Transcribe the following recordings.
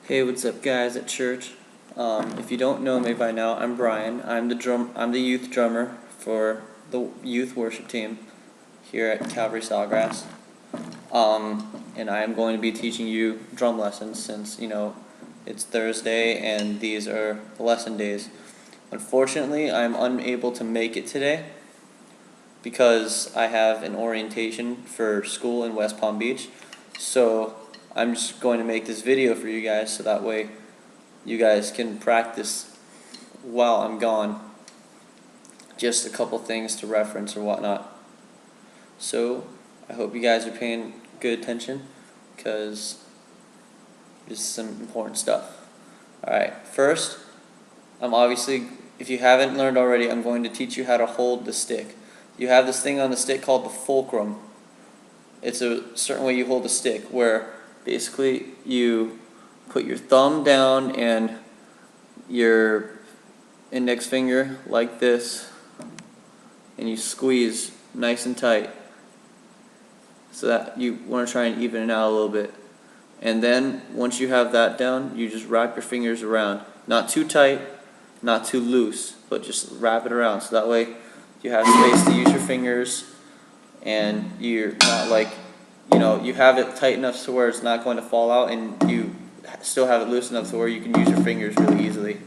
Hey, what's up, guys at church? If you don't know me by now, I'm Brian. I'm the youth drummer for the youth worship team here at Calvary Sawgrass. And I am going to be teaching you drum lessons since it's Thursday and these are the lesson days. Unfortunately, I'm unable to make it today because I have an orientation for school in West Palm Beach. So I'm just going to make this video for you guys so that way you guys can practice while I'm gone. Just a couple things to reference or whatnot. So I hope you guys are paying good attention because this is some important stuff. Alright, first, if you haven't learned already, I'm going to teach you how to hold the stick. You have this thing on the stick called the fulcrum. It's a certain way you hold the stick where basically you put your thumb down and your index finger like this and you squeeze nice and tight so that you want to try and even it out a little bit. And then once you have that down, you just wrap your fingers around. Not too tight, not too loose, but just wrap it around so that way you have space to use your fingers and you're not like, you have it tight enough to where it's not going to fall out and you still have it loose enough to where you can use your fingers really easily.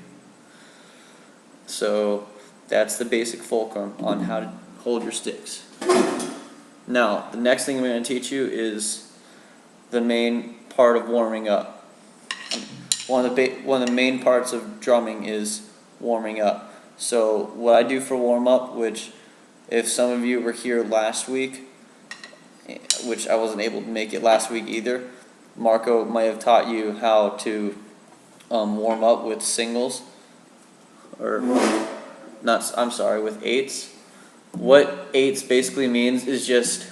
So that's the basic fulcrum on how to hold your sticks. Now, the next thing I'm going to teach you is the main part of warming up. One of the main parts of drumming is warming up. So what I do for warm up, which if some of you were here last week, which I wasn't able to make it last week either, Marco might have taught you how to warm up with singles, or with eights. What eights basically means is just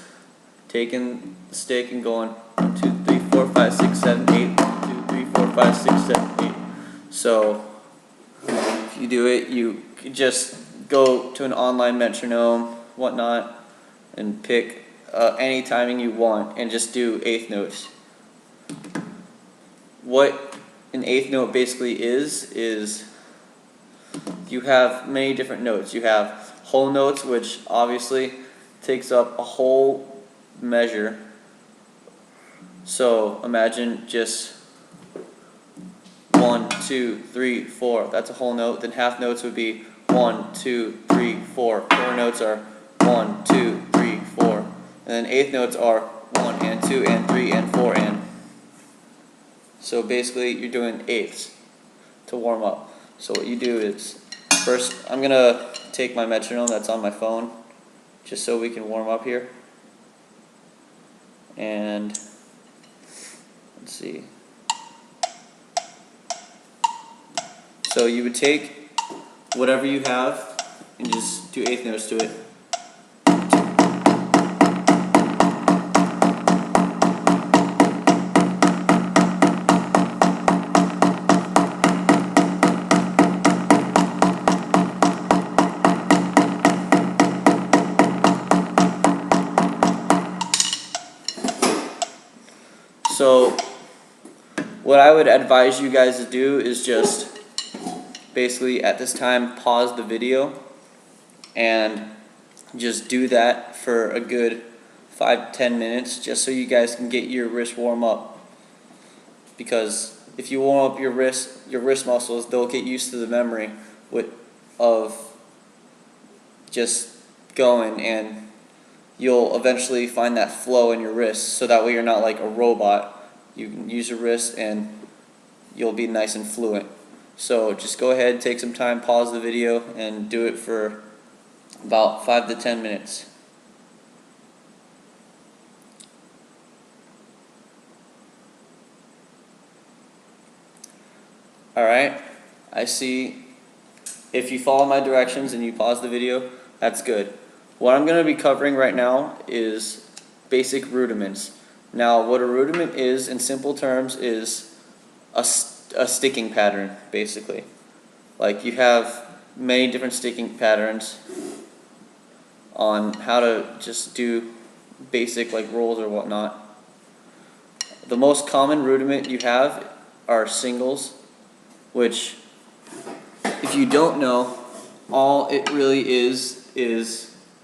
taking the stick and going 1, 2, 3, 4, 5, 6, 7, 8, 1, 2, 3, 4, 5, 6, 7, 8. So if you do it, you could just go to an online metronome, whatnot, and pick any timing you want and just do eighth notes. What an eighth note basically is you have many different notes. You have whole notes, which obviously takes up a whole measure. So imagine just 1, 2, 3, 4. That's a whole note. Then half notes would be 1, 2, 3, 4. Quarter notes are 1, 2, 3, 4. And then eighth notes are 1 and 2 and 3 and 4 and. So basically you're doing eighths to warm up. So what you do is, first I'm going to take my metronome that's on my phone just so we can warm up here. And let's see. So you would take whatever you have and just do eighth notes to it. So what I would advise you guys to do is just basically at this time pause the video and just do that for a good 5 to 10 minutes just so you guys can get your wrist warm up, because if you warm up your wrist muscles, they'll get used to the memory of just going, and you'll eventually find that flow in your wrists, so that way you're not like a robot. You can use your wrists and you'll be nice and fluent. So just go ahead, take some time, pause the video, and do it for about 5 to 10 minutes. Alright, I see if you follow my directions and you pause the video, that's good. What I'm going to be covering right now is basic rudiments. Now, what a rudiment is, in simple terms, is a sticking pattern, basically. Like, you have many different sticking patterns on how to just do basic, like, rolls or whatnot. The most common rudiment you have are singles, which, if you don't know, all it really is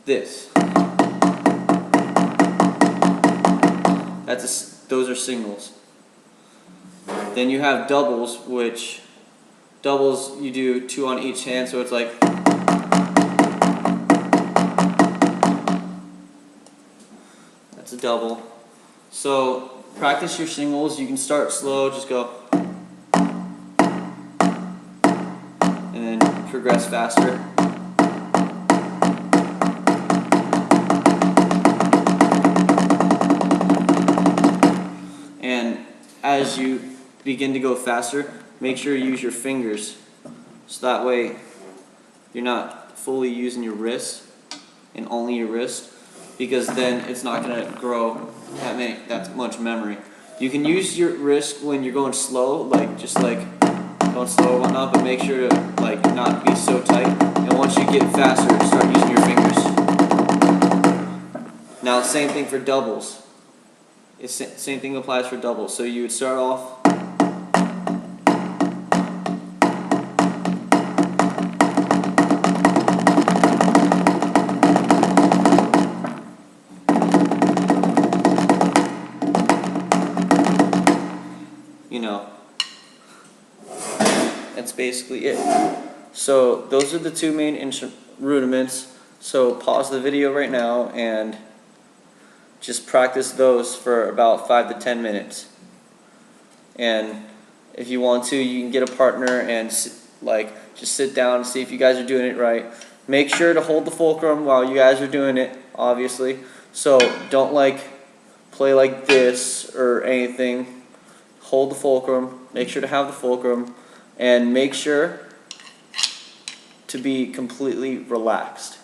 this. Those are singles. Then you have doubles, which doubles you do 2 on each hand, so it's like that's a double. So practice your singles. You can start slow, just go, and then progress faster. And as you begin to go faster, make sure you use your fingers, so that way you're not fully using your wrist and only your wrist, because then it's not going to grow that much memory. You can use your wrist when you're going slow, just going slow or whatnot, but make sure to not be so tight. And once you get faster, start using your fingers. Now, same thing for doubles. Same thing applies for doubles. So you would start off that's basically it. So those are the 2 main rudiments. So pause the video right now and just practice those for about 5 to 10 minutes. And if you want to, you can get a partner and just sit down and see if you guys are doing it right. Make sure to hold the fulcrum while you guys are doing it, obviously. So don't play like this or anything. Hold the fulcrum. Make sure to have the fulcrum. And make sure to be completely relaxed.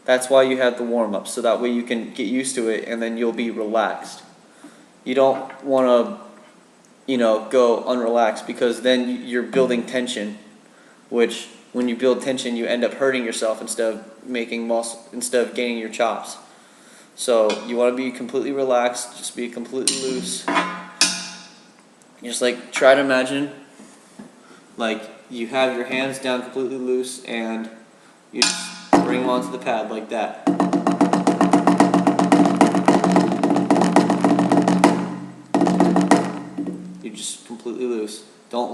That's why you have the warm-up, so that way you can get used to it and then you'll be relaxed. You don't want to, go unrelaxed, because then you're building tension, which when you build tension you end up hurting yourself instead of gaining your chops. So you want to be completely relaxed, just be completely loose. Just try to imagine you have your hands down completely loose and you just bring them onto the pad like that. You're just completely loose. Don't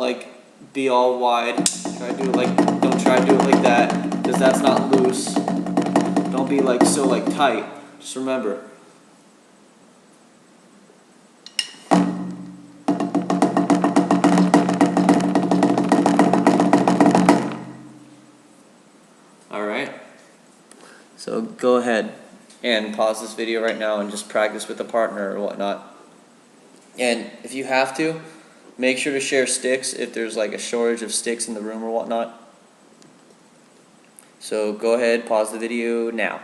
be all wide. Don't try to do it like that, because that's not loose. Don't be so tight. Just remember. So go ahead and pause this video right now and just practice with a partner or whatnot. And if you have to, make sure to share sticks if there's a shortage of sticks in the room or whatnot. So go ahead, pause the video now.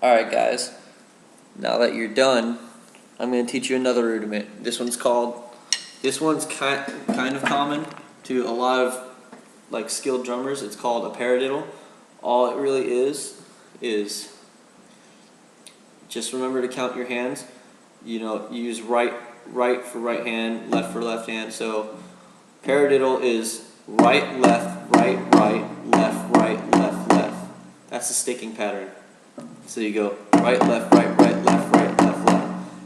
Alright guys, now that you're done, I'm going to teach you another rudiment. This one's kind of common to a lot of skilled drummers. It's called a paradiddle. All it really is just remember to count your hands. You use right for right hand, left for left hand. So paradiddle is right, left, left, right, left, left. That's the sticking pattern. So you go right, left, left, left.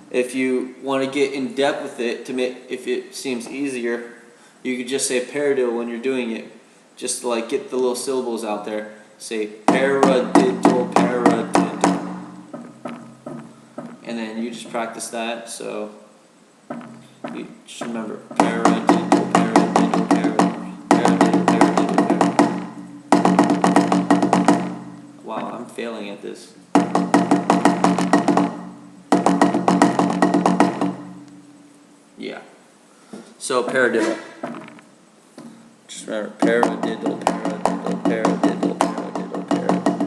If you want to get in depth with it, if it seems easier, you could just say paradiddle when you're doing it. Just to get the little syllables out there. Say paradiddle, paradiddle. And then you just practice that. So you just remember paradiddle, paradiddle, paradiddle, paradiddle. Wow, I'm failing at this. Yeah. So paradiddle. Just remember paradiddle, paradiddle, paradiddle, paradiddle, paradiddle.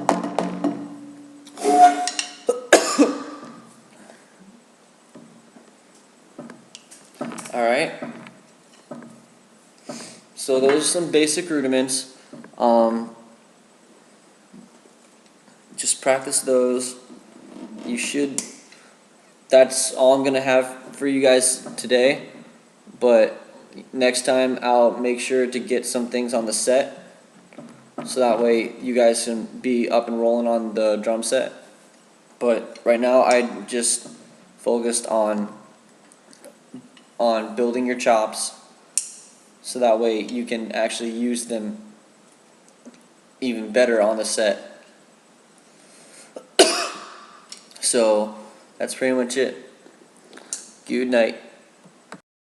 Alright. So those are some basic rudiments. Just practice those. That's all I'm gonna have for you guys today, but next time I'll make sure to get some things on the set so that way you guys can be up and rolling on the drum set. But right now I just focused on building your chops so that way you can actually use them even better on the set. So that's pretty much it. Good night.